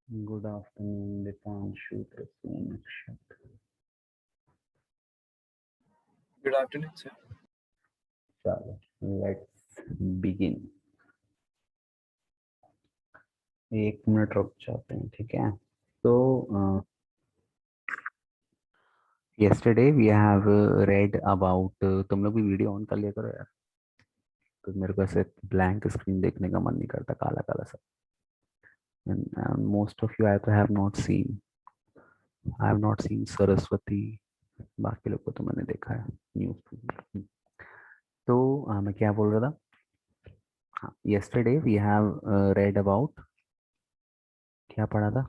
Good afternoon, Dipanshu, Prasoon, Akshat. Good afternoon, sir. चलो, let's begin. 1 minute रुक जाते हैं, ठीक है? तो yesterday we have read about तुम लोग भी वीडियो ऑन कर लिया करो यार, तो मेरे को ऐसे ब्लैंक स्क्रीन देखने का मन नहीं करता, काला काला सब. And most of you I have not seen Saraswati. बाकी लोग को तो मैंने देखा है न्यूज. तो मैं क्या बोल रहा था? हाँ, yesterday we have read about, क्या पढ़ा था?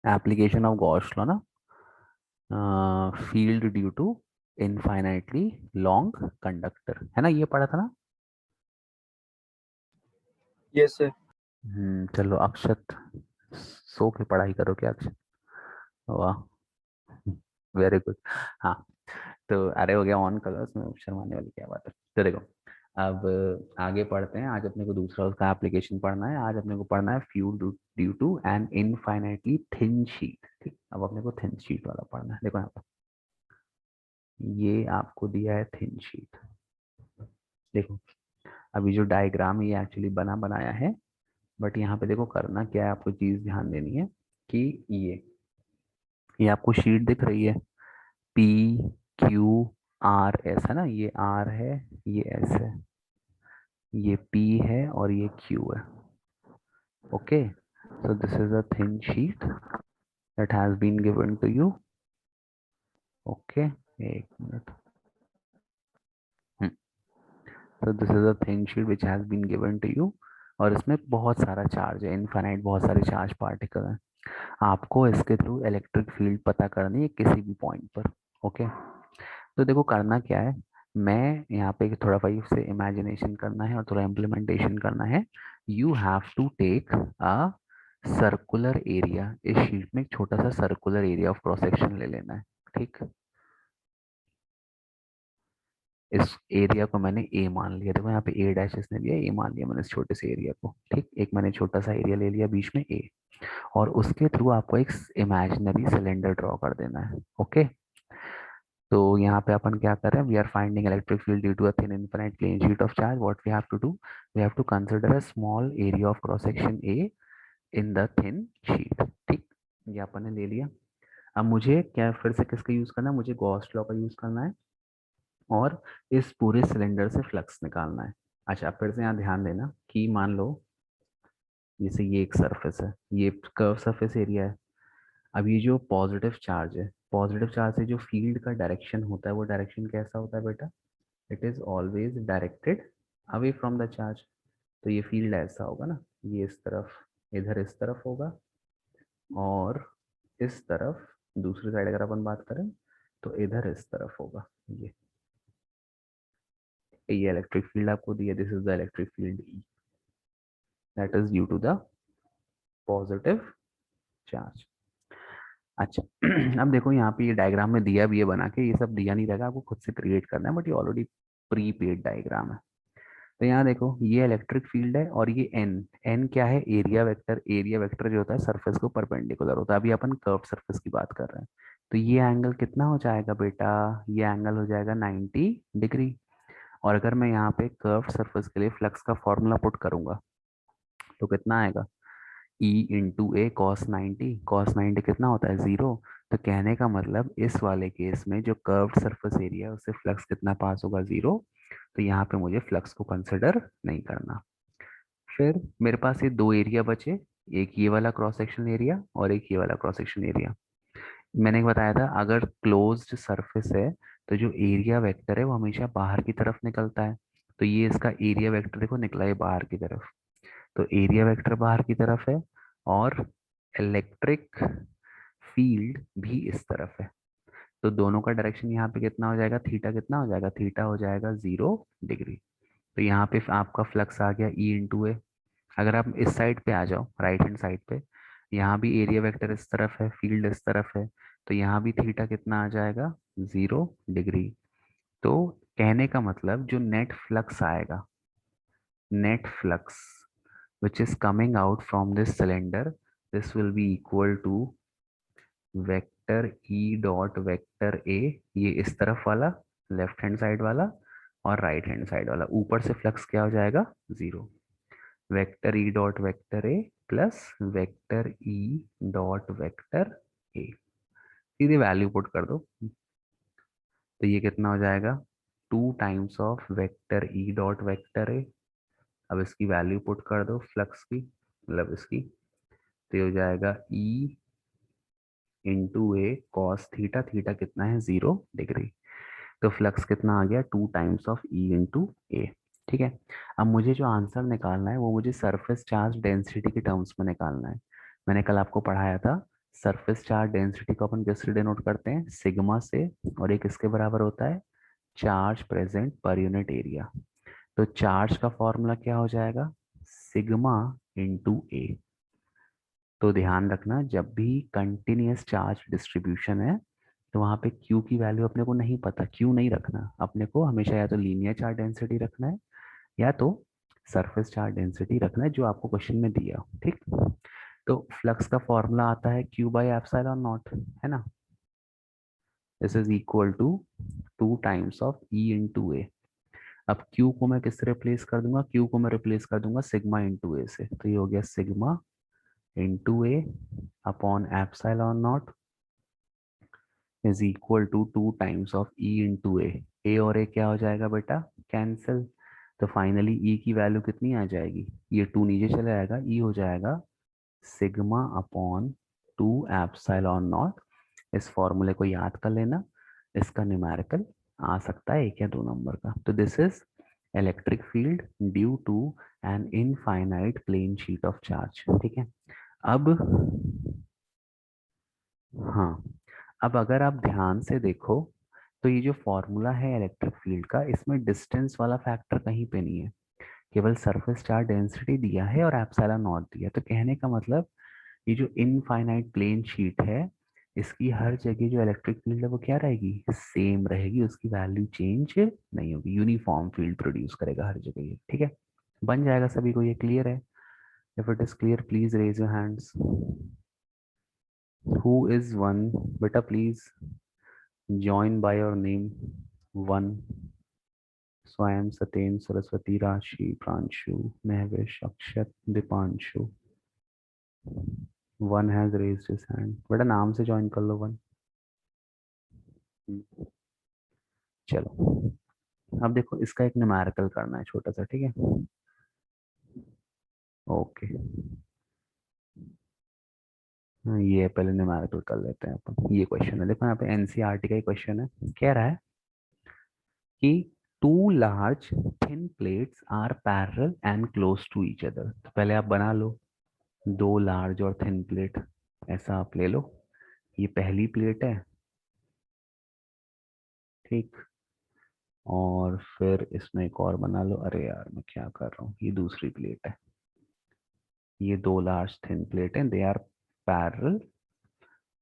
एप्लीकेशन ऑफ गॉस लॉ ना, field due to infinitely long conductor, है ना? ये पढ़ा था ना? Yes, sir. चलो अक्षत, सो के पढ़ाई करो क्या अक्षत? वाह, वेरी गुड. हाँ, तो अरे हो गया ऑन करो, उसमें शर्माने वाली क्या बात है. तो देखो, अब आगे पढ़ते हैं. आज अपने को दूसरा उसका एप्लीकेशन पढ़ना है. आज अपने को पढ़ना है fuel due to an infinitely thin sheet. ठीक, अब अपने को थिन शीट वाला पढ़ना है. देखो यहाँ पर ये आपको दिया है थिन शीट. देखो, अभी जो डायग्राम ये एक्चुअली बना बनाया है, बट यहाँ पे देखो करना क्या है, आपको चीज ध्यान देनी है कि ये आपको शीट दिख रही है. पी क्यू आर एस है ना, ये आर है, ये एस है, ये पी है और ये क्यू है. Okay, so this is a thin sheet that has been given to you. Okay, एक minute. so this is a thin sheet which has been given to you. और इसमें बहुत सारा चार्ज है, इनफाइनाइट बहुत सारे चार्ज पार्टिकल हैं. आपको इसके थ्रू इलेक्ट्रिक फील्ड पता करनी है किसी भी पॉइंट पर. ओके, तो देखो करना क्या है, मैं यहाँ पे थोड़ा सा से इमेजिनेशन करना है और थोड़ा इम्प्लीमेंटेशन करना है. You have to take a circular area. इस शीट में एक छोटा सा circular area of cross section ले लेना है. ठीक, इस एरिया को मैंने ए मान लिया. देखो यहाँ पे ए डैश इसने दिया, ए मान लिया मैंने इस छोटे से एरिया को. ठीक, एक मैंने छोटा सा एरिया ले लिया बीच में ए, और उसके थ्रू आपको एक इमेजिनरी सिलेंडर ड्रॉ कर देना है. ओके, तो यहाँ पे अपन क्या कर रहे हैं, we are finding electric field due to a thin infinite plane sheet of charge. What we have to do, we have to consider a small area of cross section A in the thin sheet. ठीक, ये अपन ने ले लिया. अब मुझे क्या फिर से किसका यूज करना है, मुझे गॉस लॉ का यूज करना है और इस पूरे सिलेंडर से फ्लक्स निकालना है. अच्छा, फिर से यहाँ ध्यान देना कि मान लो जैसे ये एक सरफेस है, ये कर्व सरफेस एरिया है. अब ये जो पॉजिटिव चार्ज है, पॉजिटिव चार्ज से जो फील्ड का डायरेक्शन होता है, वो डायरेक्शन कैसा होता है बेटा? It is always directed away from the charge. तो ये फील्ड ऐसा होगा ना, ये इस तरफ, इधर इस तरफ होगा, और इस तरफ दूसरी साइड अगर अपन बात करें तो इधर इस तरफ होगा. ये इलेक्ट्रिक फील्ड आपको दिया, this is the electric field E, that is due to the positive charge. अच्छा, अब देखो यहाँ पे ये डायग्राम में दिया भी है बना के, ये सब दिया नहीं रहेगा, आपको खुद से क्रिएट करना है, बट ये ऑलरेडी प्री पेड डायग्राम है. तो यहाँ देखो ये इलेक्ट्रिक फील्ड है और ये एन, एन क्या है? Area vector. एरिया वेक्टर जो होता है सरफेस को परपेंडिकुलर होता है. अभी अपन कर्व सरफेस की बात कर रहे हैं, तो ये एंगल कितना हो जाएगा बेटा? ये एंगल हो जाएगा 90 डिग्री. और अगर मैं यहाँ पे कर्व सरफेस के लिए फ्लक्स का फॉर्मूला पुट करूंगा तो कितना आएगा? ई इंटू ए कॉस 90. कॉस 90 कितना होता है? 0. तो कहने का मतलब इस वाले केस में जो कर्व्ड सरफेस एरिया है उससे फ्लक्स कितना पास होगा? 0. तो यहाँ पे मुझे फ्लक्स को कंसिडर नहीं करना. फिर मेरे पास ये दो एरिया बचे, एक ये वाला क्रॉस सेक्शन एरिया और एक ये वाला क्रॉस सेक्शन एरिया. मैंने बताया था अगर क्लोज्ड सरफेस है तो जो एरिया वेक्टर है वो हमेशा बाहर की तरफ निकलता है. तो ये इसका एरिया वेक्टर देखो निकला है बाहर की तरफ, तो एरिया वेक्टर बाहर की तरफ है और इलेक्ट्रिक फील्ड भी इस तरफ है. तो दोनों का डायरेक्शन यहाँ पे कितना हो जाएगा? थीटा कितना हो जाएगा? थीटा हो जाएगा 0 डिग्री. तो यहाँ पे आपका फ्लक्स आ गया ई इंटू ए. अगर आप इस साइड पे आ जाओ, राइट हैंड साइड पे, यहाँ भी एरिया वेक्टर इस तरफ है, फील्ड इस तरफ है, तो यहाँ भी थीटा कितना आ जाएगा? 0 डिग्री. तो कहने का मतलब जो नेट फ्लक्स आएगा, net flux which is coming out from this cylinder, this will be equal to vector E dot vector A, ये इस तरफ वाला लेफ्ट हैंड साइड वाला और राइट हैंड साइड वाला, ऊपर से फ्लक्स क्या हो जाएगा, zero. Vector E dot vector A plus vector E dot vector A, Sidhi value put कर दो, तो ये कितना हो जाएगा, 2 times of vector E dot vector A। अब इसकी वैल्यू पुट कर दो फ्लक्स की, मतलब इसकी, तो ये हो जाएगा E इंटू ए कॉस थीटा, थीटा कितना है, 0 डिग्री। तो फ्लक्स कितना आ गया, 2 टाइम्स ऑफ ई इंटू ए। ठीक है, अब मुझे जो आंसर निकालना है वो मुझे सरफेस चार्ज डेंसिटी के टर्म्स में निकालना है। मैंने कल आपको पढ़ाया था सरफेस चार्ज डेंसिटी को अपन किससे डिनोट करते हैं, सिग्मा से, और एक किसके बराबर होता है, charge present per unit area. तो चार्ज का फॉर्मूला क्या हो जाएगा, सिग्मा इंटू ए। तो ध्यान रखना जब भी कंटिन्यूअस चार्ज डिस्ट्रीब्यूशन है तो वहां पे Q की वैल्यू अपने को नहीं पता, Q नहीं रखना अपने को, हमेशा या तो लीनियर चार्ज डेंसिटी रखना है या तो सरफेस चार्ज डेंसिटी रखना है जो आपको क्वेश्चन में दिया हो, ठीक। तो फ्लक्स का फॉर्मूला आता है Q बाई एप्सिलॉन नॉट, है ना, this is equal to 2 times of E into A. अब Q को मैं किससे रिप्लेस कर दूंगा, Q को मैं रिप्लेस कर दूंगा सिग्मा इंटू ए से, तो ये हो गया sigma into A upon epsilon not is equal to 2 times of E into A और ए क्या हो जाएगा बेटा, कैंसिल। तो फाइनली ई की वैल्यू कितनी आ जाएगी, ये 2 नीचे चला जाएगा, ई हो जाएगा सिग्मा अपॉन 2 एप्सिलॉन नॉट। इस फॉर्मूले को याद कर लेना, इसका न्यूमेरिकल आ सकता है 1 या 2 नंबर का। तो this is electric field due to an infinite plane sheet of charge. ठीक है, अब हाँ, अब अगर आप ध्यान से देखो तो ये जो फॉर्मूला है इलेक्ट्रिक फील्ड का, इसमें डिस्टेंस वाला फैक्टर कहीं पे नहीं है, केवल सरफेस चार्ज डेंसिटी दिया है और एप्सिलॉन नॉट दिया। तो कहने का मतलब ये जो इनफाइनाइट प्लेन शीट है इसकी हर जगह जो इलेक्ट्रिक फील्ड है वो क्या रहेगी, सेम रहेगी, उसकी वैल्यू चेंज नहीं होगी, यूनिफॉर्म फील्ड प्रोड्यूस करेगा हर जगह ये। ठीक है, बन जाएगा सभी को, ये क्लियर है? If it is clear please raise your hands. Who is one, बेटा please join by your name, one। Swayam, Satyen, Saraswati, Rashi, Pranshu, Mahvesh, Akshat, Deepanshu. One has raised his hand, बेटा नाम से ज्वाइन कर लो वन। चलो, अब देखो इसका एक न्यूमेरिकल करना है छोटा सा, ठीक है, ओके। ये पहले न्यूमेरिकल कर लेते हैं अपन। ये क्वेश्चन है, देखो यहाँ पे एनसीईआरटी का ही क्वेश्चन है, कह रहा है कि two large thin plates are parallel and close to each other. तो पहले आप बना लो 2 लार्ज और थिन प्लेट, ऐसा आप ले लो, ये पहली प्लेट है, ठीक, और फिर इसमें एक और बना लो, अरे यार मैं क्या कर रहा हूँ, ये दूसरी प्लेट है, ये 2 लार्ज थिन प्लेट हैं, they are parallel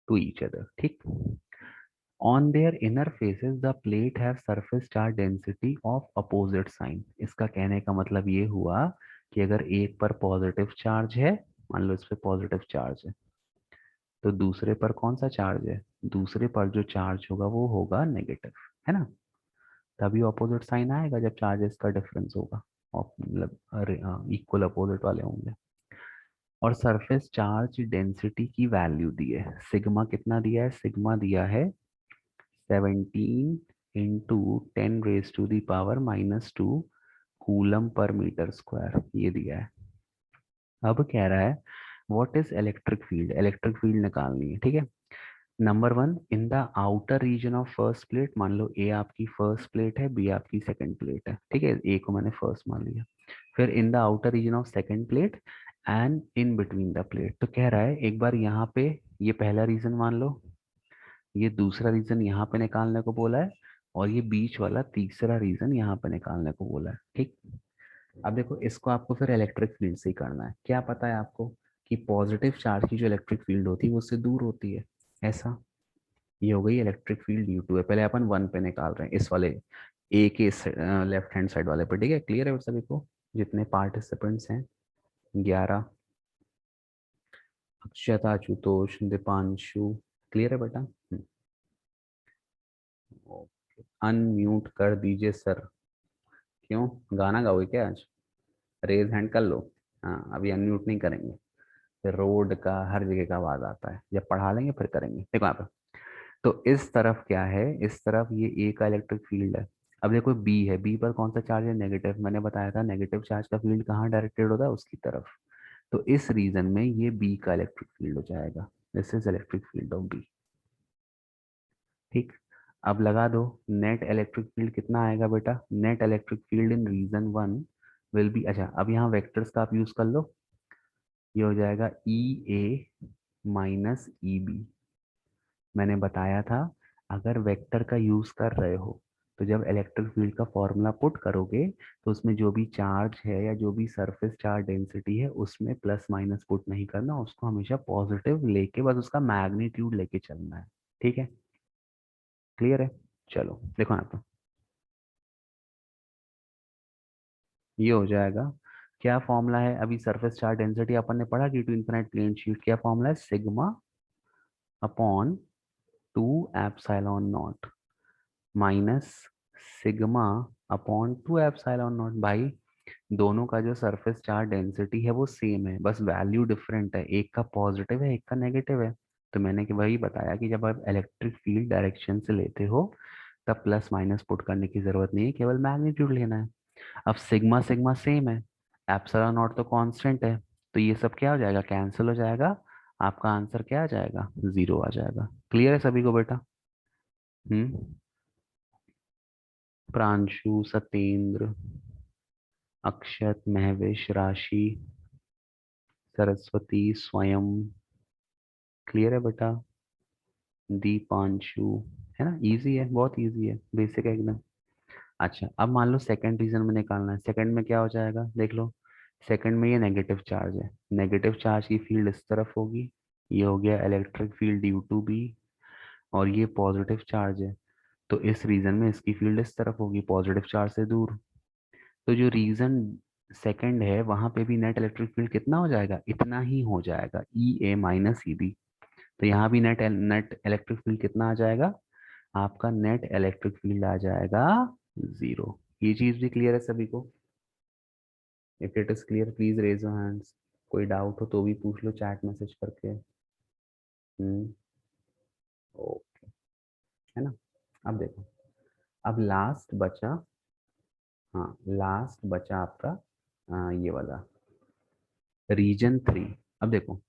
to each other, ठीक। On their inner faces the plate have surface charge density of opposite sign. इसका कहने का मतलब ये हुआ कि अगर एक पर पॉजिटिव चार्ज है, मान लो इस पे पॉजिटिव चार्ज है, तो दूसरे पर कौन सा चार्ज है, दूसरे पर जो चार्ज होगा वो होगा नेगेटिव, है ना, तभी ऑपोजिट साइन आएगा जब चार्जेस का डिफरेंस होगा, मतलब इक्वल अपोजिट वाले होंगे। और सरफेस चार्ज डेंसिटी की वैल्यू दी है, सिग्मा कितना दिया है, सिग्मा दिया है 17 इंटू 10⁻⁻² कूलम पर मीटर स्क्वायर, ये दिया है। अब कह रहा है what is electric field, electric field निकालनी है, ठीक है। Number one, in the outer region of first plate, मान लो ए आपकी फर्स्ट प्लेट है, बी आपकी सेकंड प्लेट है, ठीक है, ए को मैंने फर्स्ट मान लिया। फिर in the outer region of second plate and in between the plate. तो कह रहा है एक बार यहाँ पे ये पहला रीजन मान लो, ये दूसरा रीजन यहाँ पे निकालने को बोला है, और ये बीच वाला तीसरा रीजन यहाँ पे निकालने को बोला है, ठीक। अब देखो इसको आपको फिर इलेक्ट्रिक फील्ड से ही करना है। क्या पता है आपको कि पॉजिटिव चार्ज की जो इलेक्ट्रिक फील्ड होती है वो उससे दूर होती है, ऐसा। ये हो गई इलेक्ट्रिक फील्ड ड्यू टू है, पहले अपन वन पे निकाल रहे हैं, इस वाले ए के लेफ्ट हैंड साइड वाले पे, ठीक है, क्लियर है सभी को जितने पार्टिसिपेंट्स हैं। 11, अक्षता, आशुतोष, दीपांशु। क्लियर है बेटा? ओके, अनम्यूट कर दीजिए सर। क्यों, गाना गाओगे क्या आज? रेज हैंड कर लो। हाँ, अभी अनम्यूट नहीं करेंगे, फिर रोड का हर जगह का आवाज आता है। जब पढ़ा लेंगे फिर करेंगे। देखो यहाँ पे, तो इस तरफ क्या है, इस तरफ ये ए का इलेक्ट्रिक फील्ड है। अब देखो बी है, बी पर कौन सा चार्ज है? नेगेटिव। मैंने बताया था नेगेटिव चार्ज का फील्ड कहाँ डायरेक्टेड होता है? उसकी तरफ। तो इस रीजन में ये बी का इलेक्ट्रिक फील्ड हो जाएगा। This is electric field of B. ठीक, अब लगा दो नेट इलेक्ट्रिक फील्ड कितना आएगा बेटा? Net electric field in region one will be, अच्छा अब यहाँ वेक्टर्स का आप यूज कर लो। ये हो जाएगा ई ए माइनस ई बी। मैंने बताया था अगर वेक्टर का यूज कर रहे हो तो जब इलेक्ट्रिक फील्ड का फॉर्मूला पुट करोगे तो उसमें जो भी चार्ज है या जो भी सरफेस चार्ज डेंसिटी है उसमें प्लस माइनस पुट नहीं करना, उसको हमेशा पॉजिटिव लेके बस उसका मैग्नीट्यूड लेके चलना है। ठीक है, क्लियर है? चलो देखो यहाँ पे, ये हो जाएगा। क्या फॉर्मूला है? अभी सरफेस चार्ज डेंसिटी अपन ने पढ़ा कि टू इन्फिनाइट प्लेन शीट। क्या फॉर्मूला है? Sigma upon 2 epsilon not minus sigma upon 2 epsilon not. भाई दोनों का जो सरफेस चार्ज डेंसिटी है वो सेम है, बस वैल्यू डिफरेंट है, एक का पॉजिटिव है एक का नेगेटिव है। तो मैंने कि वही बताया कि जब आप इलेक्ट्रिक फील्ड डायरेक्शन से लेते हो तब प्लस माइनस पुट करने की जरूरत नहीं है, केवल मैग्नीट्यूड लेना है। अब सिग्मा सिग्मा सेम है, एप्सिलॉन नॉट तो कांस्टेंट है, तो ये सब क्या हो जाएगा? कैंसिल हो जाएगा। आपका आंसर क्या आ जाएगा? जीरो आ जाएगा। क्लियर है सभी को बेटा? हम्म, प्रांशु, सत्येंद्र, अक्षत, महवेश, राशि, सरस्वती, स्वयं। क्लियर है बेटा? दीपांशु। है ना? इजी है, बहुत इजी है, बेसिक है एकदम। अच्छा अब मान लो सेकंड रीजन में निकालना है। सेकंड में क्या हो जाएगा देख लो। सेकंड में ये नेगेटिव चार्ज है, नेगेटिव चार्ज की फील्ड इस तरफ होगी। ये हो गया electric field due to B. और ये पॉजिटिव चार्ज है, तो इस रीजन में इसकी फील्ड इस तरफ होगी, पॉजिटिव चार्ज से दूर। तो जो रीजन सेकंड है वहां पे भी नेट इलेक्ट्रिक फील्ड कितना हो जाएगा? इतना ही हो जाएगा, ई ए माइनस ई बी। तो यहाँ भी नेट नेट इलेक्ट्रिक फील्ड कितना आ जाएगा? आपका नेट इलेक्ट्रिक फील्ड आ जाएगा जीरो। ये चीज भी क्लियर है सभी को? If it is clear please raise your hands. कोई डाउट हो तो भी पूछ लो चैट मैसेज करके। हम्म, ओके, है ना? अब देखो, अब लास्ट बचा, हाँ लास्ट बचा आपका ये वाला रीजन थ्री। अब देखो,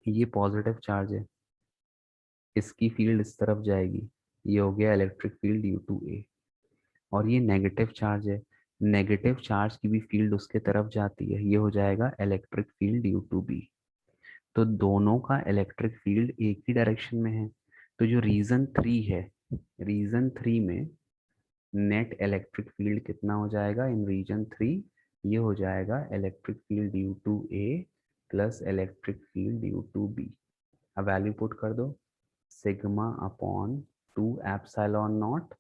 ये पॉजिटिव चार्ज है, इसकी फील्ड इस तरफ जाएगी, ये हो गया इलेक्ट्रिक फील्ड ड्यू टू ए। और ये नेगेटिव चार्ज है, नेगेटिव चार्ज की भी फील्ड उसके तरफ जाती है, ये हो जाएगा electric field due to B. तो दोनों का इलेक्ट्रिक फील्ड एक ही डायरेक्शन में है। तो जो रीजन थ्री है, रीजन थ्री में नेट इलेक्ट्रिक फील्ड कितना हो जाएगा इन रीजन थ्री? ये हो जाएगा electric field due to A plus electric field due to B. अब वैल्यू पुट कर दो, sigma upon 2 epsilon naught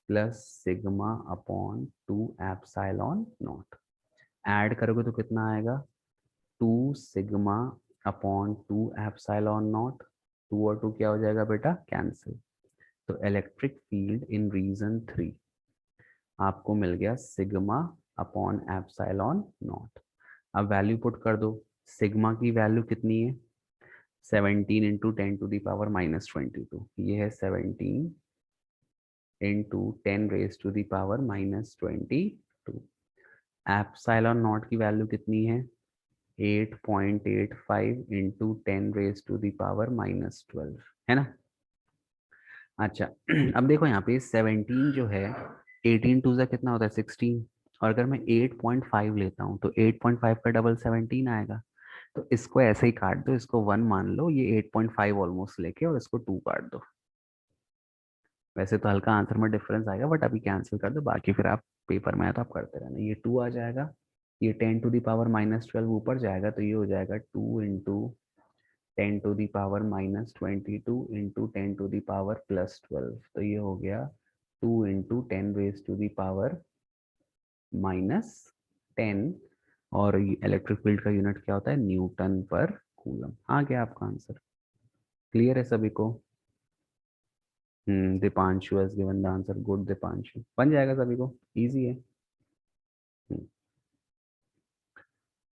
plus sigma upon 2 epsilon naught. Add करोगे तो कितना आएगा? 2 sigma upon 2 epsilon naught. Two और टू क्या हो जाएगा बेटा? कैंसिल। तो electric field in region three आपको मिल गया सिग्मा अपॉन एप्सिलॉन नॉट। अब वैल्यू पुट कर दो, सिग्मा की वैल्यू कितनी है? 17 इंटू 10 to the power -22। ये है 17 into 10 raised to the power -22। Epsilon not की वैल्यू कितनी है? 8.85 into 10 raised to the power -12, है ना? अच्छा अब देखो यहाँ पे 17 जो है, 18 टू ज़ा कितना होता है? 16। और अगर मैं 8.5 लेता हूँ तो 8.5 का डबल 17 आएगा। तो इसको ऐसे ही काट दो, इसको 1 मान लो, ये 8.5 ऑलमोस्ट लेके, और इसको 2 काट दो। वैसे तो हल्का आंसर में डिफरेंस आएगा बट अभी कैंसिल कर दो, बाकी फिर आप पेपर में आया तो आप करते रहना। ये 2 आ जाएगा, ये 10 to the power -12 ऊपर जाएगा, तो ये हो जाएगा 2 into 10 to the power -22 into 10 to the power +12। तो ये हो गया 2 into 10 raised to the power -10 और इलेक्ट्रिक फील्ड का यूनिट क्या होता है, न्यूटन पर कूलम। आ गया आपका आंसर। क्लियर है सभी को? Deepanshu has given the answer, good Deepanshu, बन जाएगा सभी को, इजी है। हम्म,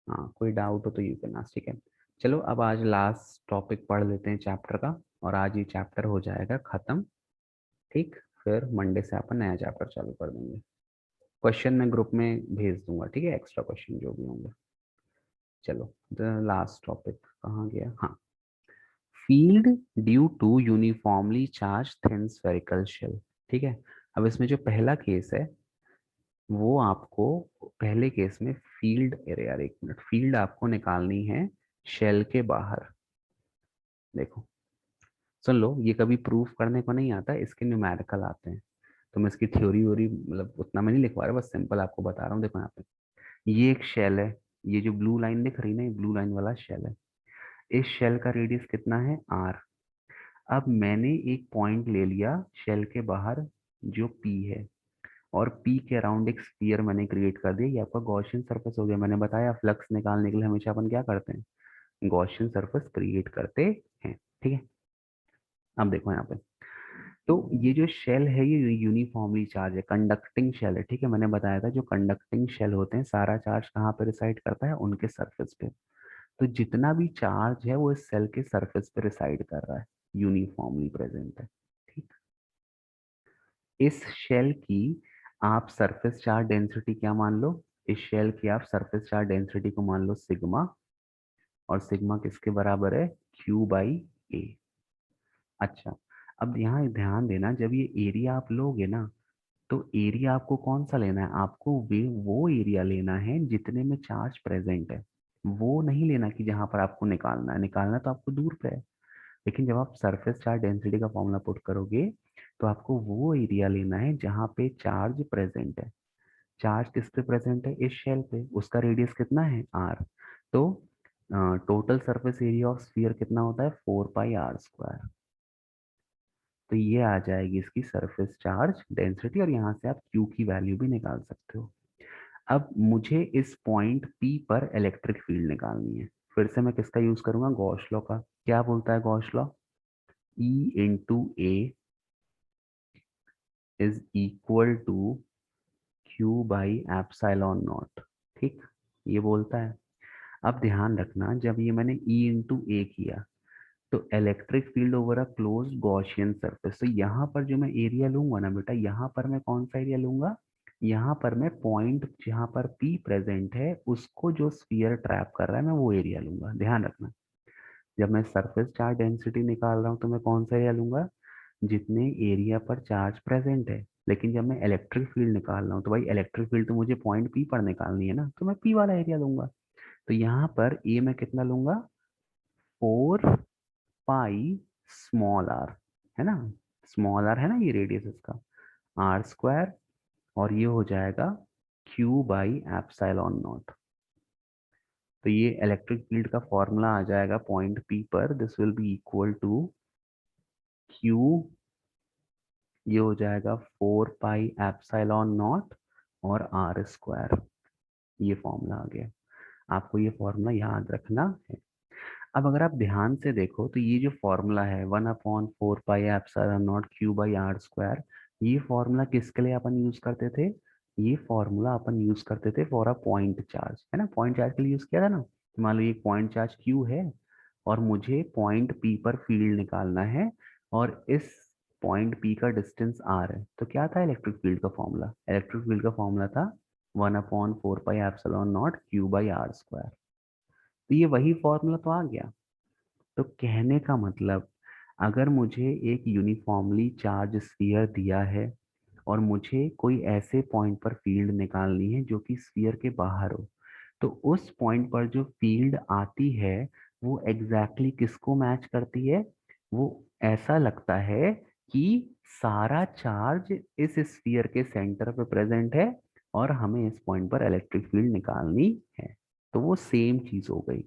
हाँ, कोई डाउट हो तो यू कैन आस्क, ठीक है। चलो अब आज लास्ट टॉपिक पढ़ लेते हैं चैप्टर का, और आज ये चैप्टर हो जाएगा खत्म, ठीक। फिर मंडे से अपन नया चैप्टर चालू कर देंगे। क्वेश्चन मैं ग्रुप में भेज दूंगा, ठीक है, एक्स्ट्रा क्वेश्चन जो भी होंगे। चलो, द लास्ट टॉपिक कहाँ गया, हाँ, field due to uniformly charge thin spherical shell. ठीक है। अब इसमें जो पहला केस है वो आपको, पहले केस में फील्ड, अरे यार एक मिनट, फील्ड आपको निकालनी है शेल के बाहर। देखो, सुन लो, ये कभी प्रूफ करने को नहीं आता, इसके न्यूमेरिकल आते हैं। तो मैं इसकी थ्योरी वोरी मतलब उतना मैं नहीं लिखवा रहा, बस सिंपल आपको बता रहा हूँ। देखो यहाँ पे ये एक शेल है, ये जो ब्लू लाइन दिख रही है ना, ये ब्लू लाइन वाला शेल है। इस शेल का रेडियस कितना है, आर। अब मैंने एक पॉइंट ले लिया शेल के बाहर जो पी है, और पी के अराउंड एक स्फीयर मैंने क्रिएट कर दिया। ये आपका गॉसियन सरफेस हो गया। मैंने बताया फ्लक्स निकालने के लिए हमेशा अपन क्या करते हैं, गॉसियन सरफेस क्रिएट करते हैं, ठीक है। अब देखो यहाँ पे, तो ये जो शेल है ये यूनिफॉर्मली चार्ज है, कंडक्टिंग शेल है, ठीक है। मैंने बताया था जो कंडक्टिंग शेल होते हैं सारा चार्ज कहाँ पे रिसाइड करता है, उनके सरफेस पे। तो जितना भी चार्ज है वो इस सेल के सरफेस पे रिसाइड कर रहा है, यूनिफॉर्मली प्रेजेंट है, ठीक। इस शेल की आप सरफेस चार्ज डेंसिटी क्या मान लो, इस शेल की आप सरफेस चार्ज डेंसिटी को मान लो सिग्मा, और सिग्मा किसके बराबर है, क्यू बाई ए। अच्छा, अब यहाँ ध्यान देना, जब ये एरिया आप लोगे ना, तो एरिया आपको कौन सा लेना है, आपको वे वो एरिया लेना है जितने में चार्ज प्रेजेंट है। वो नहीं लेना कि जहां पर आपको निकालना है, निकालना तो आपको दूर पे है। लेकिन जब आप सरफेस चार्ज डेंसिटी का फॉर्मूला पुट करोगे, तो आपको वो एरिया लेना है जहां पे चार्ज प्रेजेंट है। चार्ज किस पे प्रेजेंट है, इस शेल पे, उसका रेडियस कितना है, आर। तो total surface area of sphere कितना होता है, 4 पाई r²। तो ये आ जाएगी इसकी सरफेस चार्ज डेंसिटी, और यहाँ से आप क्यू की वैल्यू भी निकाल सकते हो। अब मुझे इस पॉइंट पी पर इलेक्ट्रिक फील्ड निकालनी है। फिर से मैं किसका यूज करूंगा, गॉस लॉ का। क्या बोलता है Gauss law, E into A is equal to Q by epsilon naught, ठीक, ये बोलता है। अब ध्यान रखना, जब ये मैंने E इंटू ए किया, तो electric field over a close Gaussian surface, तो यहाँ पर जो मैं एरिया लूंगा ना बेटा, यहाँ पर मैं कौन सा एरिया लूंगा, यहाँ पर मैं पॉइंट जहाँ पर P प्रेजेंट है उसको जो स्फीयर ट्रैप कर रहा है मैं वो एरिया लूंगा। ध्यान रखना, जब मैं सरफेस चार्ज डेंसिटी निकाल रहा हूँ तो मैं कौन सा एरिया लूंगा, जितने एरिया पर चार्ज प्रेजेंट है। लेकिन जब मैं इलेक्ट्रिक फील्ड निकाल रहा हूँ तो भाई इलेक्ट्रिक फील्ड तो मुझे पॉइंट पी पर निकालनी है ना, तो मैं पी वाला एरिया लूंगा। तो यहाँ पर ए में कितना लूंगा, 4 पाई स्मॉल आर, है ना, स्मॉल आर है ना ये रेडियस इसका, r², और ये हो जाएगा क्यू बाई एप्सिलॉन नॉट। तो ये इलेक्ट्रिक फील्ड का फॉर्मूला आ जाएगा पॉइंट पी पर, this will be equal to Q, ये हो जाएगा 4 पाई एप्सिलॉन नॉट और r²। ये फॉर्मूला आ गया, आपको ये फॉर्मूला याद रखना है। अब अगर आप ध्यान से देखो तो ये जो फॉर्मूला है 1/4 pi epsilon not Q by r², ये फॉर्मूला किसके लिए अपन यूज करते थे, ये फॉर्मूला अपन यूज करते थे फॉर अ पॉइंट चार्ज, है ना, पॉइंट चार्ज के लिए यूज किया था ना। तो मान लो ये पॉइंट चार्ज क्यू है, और मुझे पॉइंट पी पर फील्ड निकालना है, और इस पॉइंट पी का डिस्टेंस आर है। तो क्या था इलेक्ट्रिक फील्ड का फॉर्मूला, इलेक्ट्रिक फील्ड का फॉर्मूला था 1/4 pi epsilon not Q by r²। तो ये वही फॉर्मूला तो आ गया। तो कहने का मतलब, अगर मुझे एक यूनिफॉर्मली चार्ज स्फीयर दिया है, और मुझे कोई ऐसे पॉइंट पर फील्ड निकालनी है जो कि स्फीयर के बाहर हो, तो उस पॉइंट पर जो फील्ड आती है वो एग्जैक्टली किसको मैच करती है, वो ऐसा लगता है कि सारा चार्ज इस स्फीयर के सेंटर पे प्रेजेंट है, और हमें इस पॉइंट पर इलेक्ट्रिक फील्ड निकालनी है। तो वो सेम चीज हो गई।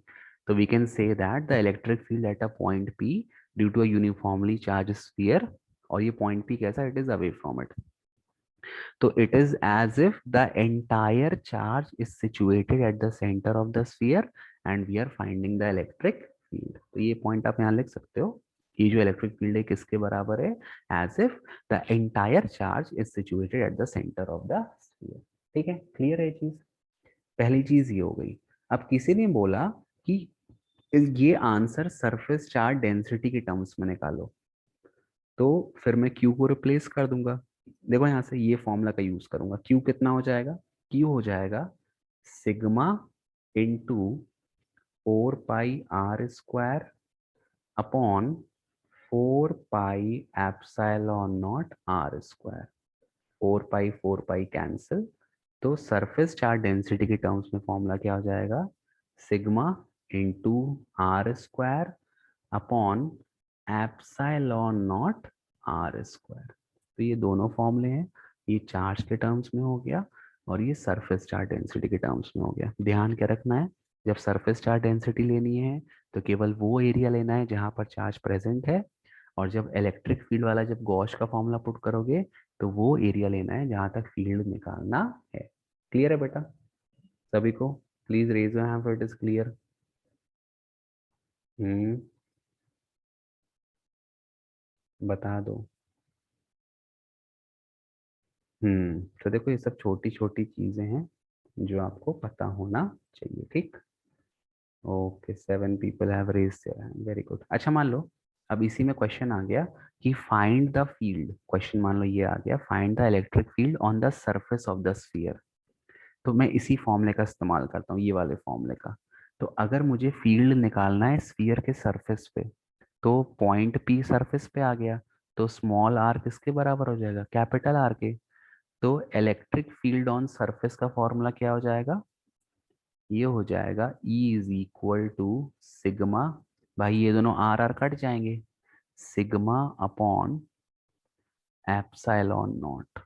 So we can say that the electric field at a point P due to a uniformly charged sphere, और ये point P कैसा, it is away from it। तो it is as if the entire charge is situated at the centre of the sphere and we are finding the electric field. तो ये point आप यहाँ लिख सकते हो, ये जो इलेक्ट्रिक फील्ड है किसके बराबर है, as if the entire charge is situated at the centre of the sphere. ठीक है, क्लियर है चीज। पहली चीज ये हो गई। अब किसी ने बोला कि ये आंसर सरफेस चार्ज डेंसिटी के टर्म्स में निकालो, तो फिर मैं क्यू को रिप्लेस कर दूंगा। देखो यहाँ से ये फॉर्मूला का यूज करूंगा। क्यू कितना हो जाएगा, क्यू हो जाएगा sigma into 4 pi r² upon 4 pi epsilon not r²। 4 pi cancel, तो सरफेस चार्ज डेंसिटी के टर्म्स में फॉर्मूला क्या हो जाएगा, sigma into r² upon epsilon not r²। तो ये दोनों फॉर्मूले हैं, ये चार्ज के टर्म्स में हो गया और ये सरफेस चार्ज डेंसिटी के टर्म्स में हो गया। ध्यान क्या रखना है, जब सरफेस चार्ज डेंसिटी लेनी है तो केवल वो एरिया लेना है जहां पर चार्ज प्रेजेंट है, और जब इलेक्ट्रिक फील्ड वाला जब गॉस का फॉर्मूला पुट करोगे तो वो एरिया लेना है जहां तक फील्ड निकालना है। क्लियर है बेटा सभी को? Please raise your hand it is clear. बता दो। तो देखो ये सब छोटी छोटी चीजें हैं जो आपको पता होना चाहिए। ठीक, okay, 7 people have raised their hand, very good. अच्छा मान लो अब इसी में क्वेश्चन आ गया कि फाइंड द फील्ड, क्वेश्चन मान लो ये आ गया, find the electric field on the surface of the sphere. तो मैं इसी फॉर्मूले का इस्तेमाल करता हूँ, ये वाले फॉर्मूले का। तो अगर मुझे फील्ड निकालना है स्फीयर के सरफेस पे, तो पॉइंट पी सरफेस पे आ गया, तो स्मॉल आर किसके बराबर हो जाएगा, कैपिटल आर के। तो इलेक्ट्रिक फील्ड ऑन सरफेस का फॉर्मूला क्या हो जाएगा, ये हो जाएगा E is equal to sigma, भाई ये दोनों आर आर कट जाएंगे, sigma upon epsilon naught.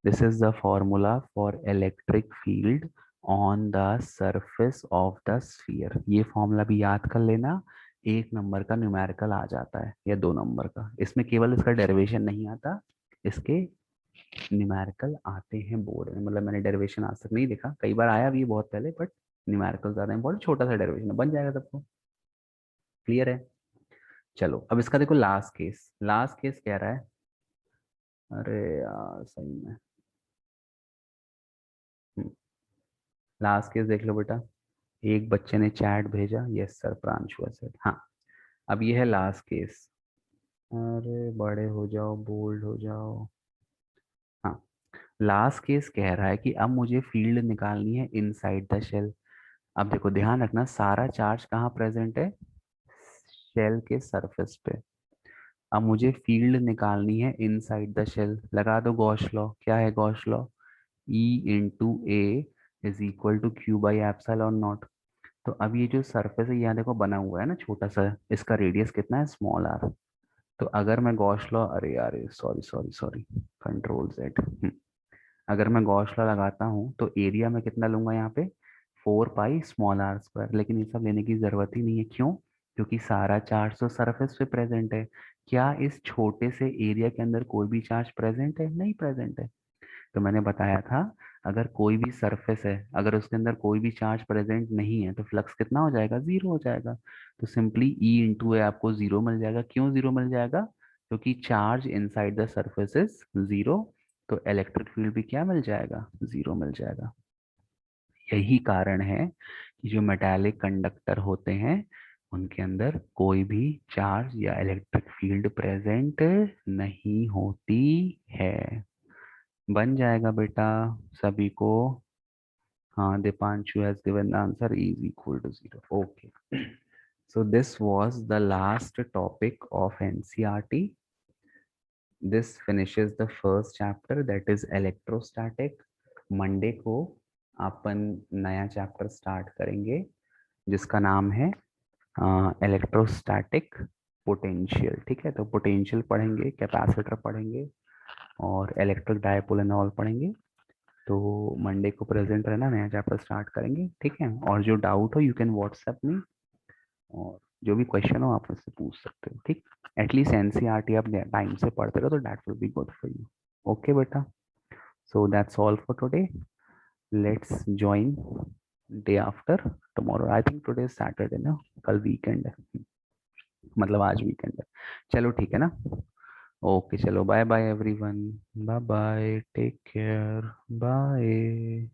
This is the formula for electric field on the surface of the sphere. ये फॉर्मूला भी याद कर लेना, 1 नंबर का न्यूमेरिकल आ जाता है या 2 नंबर का, इसमें केवल इसका डेरिवेशन नहीं आता, इसके न्यूमेरिकल आते हैं बोर्ड में। मतलब मैंने डेरिवेशन आज तक नहीं देखा, कई बार आया भी बहुत पहले, बट न्यूमेरिकल ज्यादा इंपॉर्टेंट, छोटा सा डेरिवेशन बन जाएगा सबको। क्लियर है? चलो अब इसका देखो लास्ट केस। लास्ट केस कह रहा है, अरे यार सही में, लास्ट केस देख लो बेटा। एक बच्चे ने चैट भेजा, यस सर प्रांशु सर, हाँ। अब ये है लास्ट केस। अरे बड़े हो जाओ, बोल्ड हो जाओ। हाँ, लास्ट केस कह रहा है कि अब मुझे फील्ड निकालनी है इनसाइड द शेल। अब देखो ध्यान रखना, सारा चार्ज कहाँ प्रेजेंट है, शेल के सरफेस पे। अब मुझे फील्ड निकालनी है इनसाइड द शेल। लगा दो गॉस लॉ। क्या है Gauss law, E into A is equal to Q by epsilon naught. तो अब ये जो सरफेस है यहाँ देखो बना हुआ है ना छोटा सा, इसका रेडियस कितना है, स्मॉल आर। तो अगर मैं गॉस लॉ, अरे यार sorry sorry sorry, control Z, अगर मैं गॉस लॉ लगाता हूँ तो एरिया में कितना लूंगा यहाँ पे, 4 पाई स्मॉल r²। लेकिन ये सब लेने की जरूरत ही नहीं है, क्यों, क्योंकि सारा चार्ज तो सरफेस पे प्रेजेंट है। क्या इस छोटे से एरिया के अंदर कोई भी चार्ज प्रेजेंट है, नहीं प्रेजेंट है। तो मैंने बताया था, अगर कोई भी सरफेस है, अगर उसके अंदर कोई भी चार्ज प्रेजेंट नहीं है तो फ्लक्स कितना हो जाएगा, जीरो हो जाएगा। तो सिंपली E इंटू ए आपको जीरो मिल जाएगा। क्यों जीरो मिल जाएगा, क्योंकि charge inside the surface is zero. तो इलेक्ट्रिक फील्ड भी क्या मिल जाएगा, जीरो मिल जाएगा। यही कारण है कि जो मेटालिक कंडक्टर होते हैं उनके अंदर कोई भी चार्ज या इलेक्ट्रिक फील्ड प्रेजेंट नहीं होती है। बन जाएगा बेटा सभी को? हाँ, Deepanshu has given the answer is equal to zero. Okay, so this was the last topic of NCERT. This finishes the first chapter, that is electrostatic. Monday को अपन नया चैप्टर स्टार्ट करेंगे जिसका नाम है इलेक्ट्रोस्टैटिक पोटेंशियल। ठीक है, तो पोटेंशियल पढ़ेंगे, कैपेसिटर पढ़ेंगे और इलेक्ट्रिक डायपोल एंड ऑल पढ़ेंगे। तो मंडे को प्रेजेंट रहना, नया चैप्टर स्टार्ट करेंगे। ठीक है, और जो डाउट हो यू कैन व्हाट्सएप मी, और जो भी क्वेश्चन हो आप मुझसे पूछ सकते हो। ठीक, एटलीस्ट एनसीईआरटी आप टाइम से पढ़ते रहो तो that will be good for you. Okay बेटा। So that's all for today. Let's join day after tomorrow. I think today is Saturday ना, कल वीकेंड है, मतलब आज वीकेंड है. चलो ठीक है ना. ओके चलो, bye bye everyone. Bye bye, take care, bye.